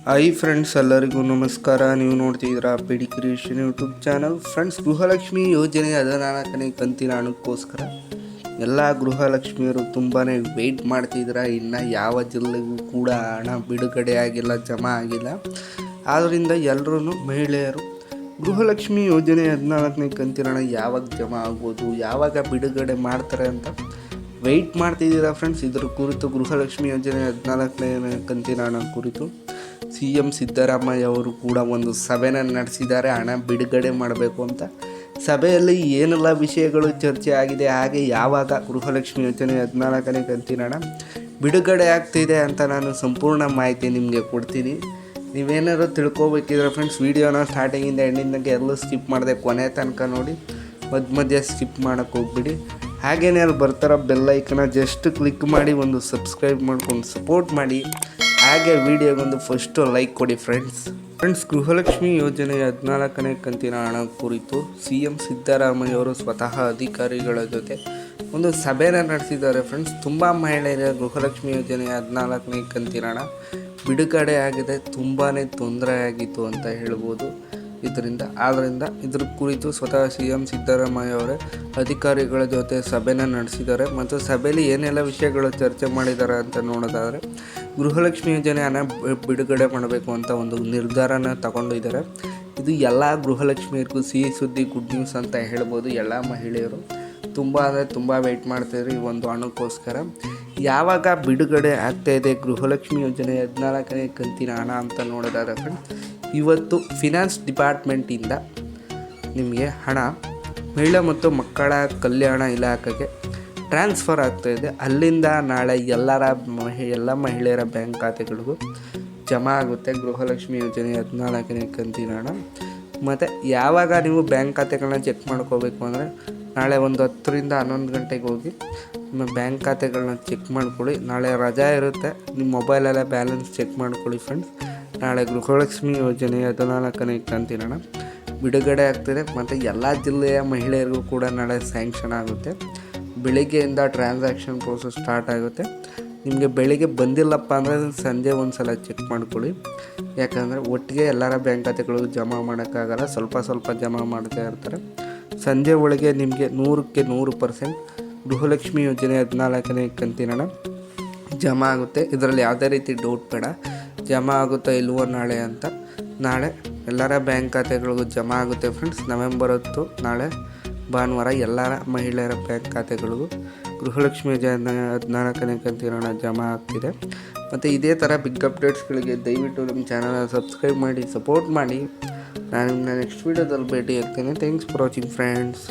Hi friends, ಎಲ್ಲರಿಗೂ ನಮಸ್ಕಾರ. ನೀವು ನೋಡ್ತಿದ್ದೀರಾ PD creation YouTube channel. Friends, Gruhalakshmi ಯೋಜನೆ 14ನೇ ಕಂತಿನ ಹಣಕ್ಕೋಸ್ಕರ ಎಲ್ಲ ಗೃಹಲಕ್ಷ್ಮಿಯರು ತುಂಬಾ ವೆಯ್ಟ್ ಮಾಡ್ತಿದ್ದೀರಾ. ಇನ್ನು ಯಾವ ಜಿಲ್ಲೆಗೂ ಕೂಡ ಹಣ ಬಿಡುಗಡೆ ಆಗಿಲ್ಲ, ಜಮಾ ಆಗಿಲ್ಲ. ಆದ್ದರಿಂದ ಎಲ್ಲರೂ ಮಹಿಳೆಯರು ಗೃಹಲಕ್ಷ್ಮಿ ಯೋಜನೆ 14ನೇ ಕಂತಿನ ಹಣ ಯಾವಾಗ ಜಮಾ ಆಗ್ಬೋದು, ಯಾವಾಗ ಬಿಡುಗಡೆ ಮಾಡ್ತಾರೆ ಅಂತ ವೆಯ್ಟ್ ಮಾಡ್ತಿದ್ದೀರಾ. ಫ್ರೆಂಡ್ಸ್, ಇದರ ಕುರಿತು ಗೃಹಲಕ್ಷ್ಮಿ ಯೋಜನೆ 14ನೇ ಕಂತಿನ ಹಣ ಕುರಿತು CM ಸಿದ್ದರಾಮಯ್ಯ ಅವರು ಕೂಡ ಒಂದು ಸಭೆನ ನಡೆಸಿದ್ದಾರೆ, ಹಣ ಬಿಡುಗಡೆ ಮಾಡಬೇಕು ಅಂತ. ಸಭೆಯಲ್ಲಿ ಏನೆಲ್ಲ ವಿಷಯಗಳು ಚರ್ಚೆ ಆಗಿದೆ, ಹಾಗೆ ಯಾವಾಗ ಗೃಹಲಕ್ಷ್ಮಿ ಯೋಜನೆ 14ನೇ ಕಂತಿನ ಹಣ ಬಿಡುಗಡೆ ಆಗ್ತಿದೆ ಅಂತ ನಾನು ಸಂಪೂರ್ಣ ಮಾಹಿತಿ ನಿಮಗೆ ಕೊಡ್ತೀನಿ. ನೀವೇನಾದ್ರು ತಿಳ್ಕೊಬೇಕಿದ್ರೆ ಫ್ರೆಂಡ್ಸ್, ವೀಡಿಯೋನ ಸ್ಟಾರ್ಟಿಂಗಿಂದ ಎಂಡಿಂದ ಎಲ್ಲೂ ಸ್ಕಿಪ್ ಮಾಡಿದೆ, ಕೊನೆ ತನಕ ನೋಡಿ. ಮಧ್ಯ ಸ್ಕಿಪ್ ಮಾಡೋಕ್ಕೆ ಹೋಗ್ಬಿಡಿ. ಹಾಗೆಯೇ ಅಲ್ಲಿ ಬರ್ತಾರೋ ಬೆಲ್ಲೈಕನ್ನ ಜಸ್ಟ್ ಕ್ಲಿಕ್ ಮಾಡಿ ಒಂದು ಸಬ್ಸ್ಕ್ರೈಬ್ ಮಾಡ್ಕೊಂಡು ಸಪೋರ್ಟ್ ಮಾಡಿ. ಹಾಗೆ ವಿಡಿಯೋಗೊಂದು ಫಸ್ಟು ಲೈಕ್ ಕೊಡಿ ಫ್ರೆಂಡ್ಸ್. ಗೃಹಲಕ್ಷ್ಮಿ ಯೋಜನೆ 14ನೇ ಕಂತಿನ ಹಣ ಕುರಿತು CM ಸಿದ್ದರಾಮಯ್ಯ ಅವರು ಸ್ವತಃ ಅಧಿಕಾರಿಗಳ ಜೊತೆ ಒಂದು ಸಭೆನ ನಡೆಸಿದ್ದಾರೆ. ಫ್ರೆಂಡ್ಸ್, ತುಂಬ ಮಹಿಳೆಯರ ಗೃಹಲಕ್ಷ್ಮಿ ಯೋಜನೆ 14ನೇ ಕಂತಿನ ಹಣ ಬಿಡುಗಡೆ ಆಗಿದೆ, ತುಂಬಾ ತೊಂದರೆ ಆಗಿತ್ತು ಅಂತ ಹೇಳ್ಬೋದು. ಆದ್ದರಿಂದ ಇದ್ರ ಕುರಿತು ಸ್ವತಃ CM ಸಿದ್ದರಾಮಯ್ಯ ಅವರೇ ಅಧಿಕಾರಿಗಳ ಜೊತೆ ಸಭೆನ ನಡೆಸಿದ್ದಾರೆ. ಮತ್ತು ಸಭೆಯಲ್ಲಿ ಏನೆಲ್ಲ ವಿಷಯಗಳು ಚರ್ಚೆ ಮಾಡಿದ್ದಾರೆ ಅಂತ ನೋಡೋದಾದರೆ, ಗೃಹಲಕ್ಷ್ಮಿ ಯೋಜನೆ ಹಣ ಬಿಡುಗಡೆ ಮಾಡಬೇಕು ಅಂತ ಒಂದು ನಿರ್ಧಾರನ ತಗೊಂಡಿದ್ದಾರೆ. ಇದು ಎಲ್ಲ ಗೃಹಲಕ್ಷ್ಮಿಯರಿಗೂ ಸಿಹಿ ಸುದ್ದಿ, ಗುಡ್ ನ್ಯೂಸ್ ಅಂತ ಹೇಳ್ಬೋದು. ಎಲ್ಲ ಮಹಿಳೆಯರು ತುಂಬ ವೆಯ್ಟ್ ಮಾಡ್ತಿದ್ರು ಈ ಒಂದು ಹಣಕ್ಕೋಸ್ಕರ. ಯಾವಾಗ ಬಿಡುಗಡೆ ಆಗ್ತಾಯಿದೆ ಗೃಹಲಕ್ಷ್ಮಿ ಯೋಜನೆ 14ನೇ ಕಂತಿನ ಹಣ ಅಂತ ನೋಡೋದಾದ್ರೆ ಫ್ರೆಂಡ್ಸ್, ಇವತ್ತು ಫಿನಾನ್ಸ್ ಡಿಪಾರ್ಟ್ಮೆಂಟಿಂದ ನಿಮಗೆ ಹಣ ಮಹಿಳಾ ಮತ್ತು ಮಕ್ಕಳ ಕಲ್ಯಾಣ ಇಲಾಖೆಗೆ ಟ್ರಾನ್ಸ್ಫರ್ ಆಗ್ತಾಯಿದೆ. ಅಲ್ಲಿಂದ ನಾಳೆ ಎಲ್ಲ ಮಹಿಳೆಯರ ಬ್ಯಾಂಕ್ ಖಾತೆಗಳಿಗೂ ಜಮಾ ಆಗುತ್ತೆ ಗೃಹಲಕ್ಷ್ಮಿ ಯೋಜನೆ 14ನೇ ಕಂತಿನ ಹಣ. ಮತ್ತು ಯಾವಾಗ ನೀವು ಬ್ಯಾಂಕ್ ಖಾತೆಗಳನ್ನ ಚೆಕ್ ಮಾಡ್ಕೋಬೇಕು ಅಂದರೆ, ನಾಳೆ ಒಂದು 10ರಿಂದ 11 ಗಂಟೆಗೆ ಹೋಗಿ ನಿಮ್ಮ ಬ್ಯಾಂಕ್ ಖಾತೆಗಳನ್ನ ಚೆಕ್ ಮಾಡ್ಕೊಳ್ಳಿ. ನಾಳೆ ರಜಾ ಇರುತ್ತೆ, ನಿಮ್ಮ ಮೊಬೈಲಲ್ಲೇ ಬ್ಯಾಲೆನ್ಸ್ ಚೆಕ್ ಮಾಡ್ಕೊಳ್ಳಿ ಫ್ರೆಂಡ್ಸ್. ನಾಳೆ ಗೃಹಲಕ್ಷ್ಮಿ ಯೋಜನೆ 14ನೇ ಕಂತಿನ ಹಣ ಬಿಡುಗಡೆ ಆಗ್ತಿದೆ. ಮತ್ತು ಎಲ್ಲ ಜಿಲ್ಲೆಯ ಮಹಿಳೆಯರಿಗೂ ಕೂಡ ನಾಳೆ ಸ್ಯಾಂಕ್ಷನ್ ಆಗುತ್ತೆ. ಬೆಳಿಗ್ಗೆಯಿಂದ ಟ್ರಾನ್ಸಾಕ್ಷನ್ ಪ್ರೋಸೆಸ್ ಸ್ಟಾರ್ಟ್ ಆಗುತ್ತೆ. ನಿಮಗೆ ಬೆಳಿಗ್ಗೆ ಬಂದಿಲ್ಲಪ್ಪ ಅಂದರೆ ಸಂಜೆ ಒಂದು ಸಲ ಚೆಕ್ ಮಾಡ್ಕೊಳ್ಳಿ. ಯಾಕಂದರೆ ಒಟ್ಟಿಗೆ ಎಲ್ಲರ ಬ್ಯಾಂಕ್ ಖಾತೆಗಳು ಜಮಾ ಮಾಡೋಕ್ಕಾಗಲ್ಲ, ಸ್ವಲ್ಪ ಜಮಾ ಮಾಡ್ತಾ ಇರ್ತಾರೆ. ಸಂಜೆ ಒಳಗೆ ನಿಮಗೆ 100ಕ್ಕೆ 100% ಗೃಹಲಕ್ಷ್ಮಿ ಯೋಜನೆ 14ನೇ ಕಂತಿನ ಹಣ ಜಮಾ ಆಗುತ್ತೆ. ಇದರಲ್ಲಿ ಯಾವುದೇ ರೀತಿ ಡೌಟ್ ಬೇಡ. ಜಮಾ ಆಗುತ್ತಾ ಇಲ್ವೋ ನಾಳೆ ಅಂತ. ನಾಳೆ ಎಲ್ಲರ ಬ್ಯಾಂಕ್ ಖಾತೆಗಳಿಗೂ ಜಮಾ ಆಗುತ್ತೆ ಫ್ರೆಂಡ್ಸ್. ನವೆಂಬರ್ 10 ನಾಳೆ ಭಾನುವಾರ ಎಲ್ಲರ ಮಹಿಳೆಯರ ಬ್ಯಾಂಕ್ ಖಾತೆಗಳಿಗೂ ಗೃಹಲಕ್ಷ್ಮಿ ಯೋಜನೆ 14ನೇ ಕಂತಿನ ಹಣ ಜಮಾ ಆಗ್ತಿದೆ. ಮತ್ತು ಇದೇ ಥರ ಬಿಗ್ ಅಪ್ಡೇಟ್ಸ್ಗಳಿಗೆ ದಯವಿಟ್ಟು ನಮ್ಮ ಚಾನಲ್ನ ಸಬ್ಸ್ಕ್ರೈಬ್ ಮಾಡಿ, ಸಪೋರ್ಟ್ ಮಾಡಿ. ನಾನು ನಿಮ್ಮನ್ನ ನೆಕ್ಸ್ಟ್ ವೀಡಿಯೋದಲ್ಲಿ ಭೇಟಿ ಆಗ್ತೇನೆ. Thanks for watching friends.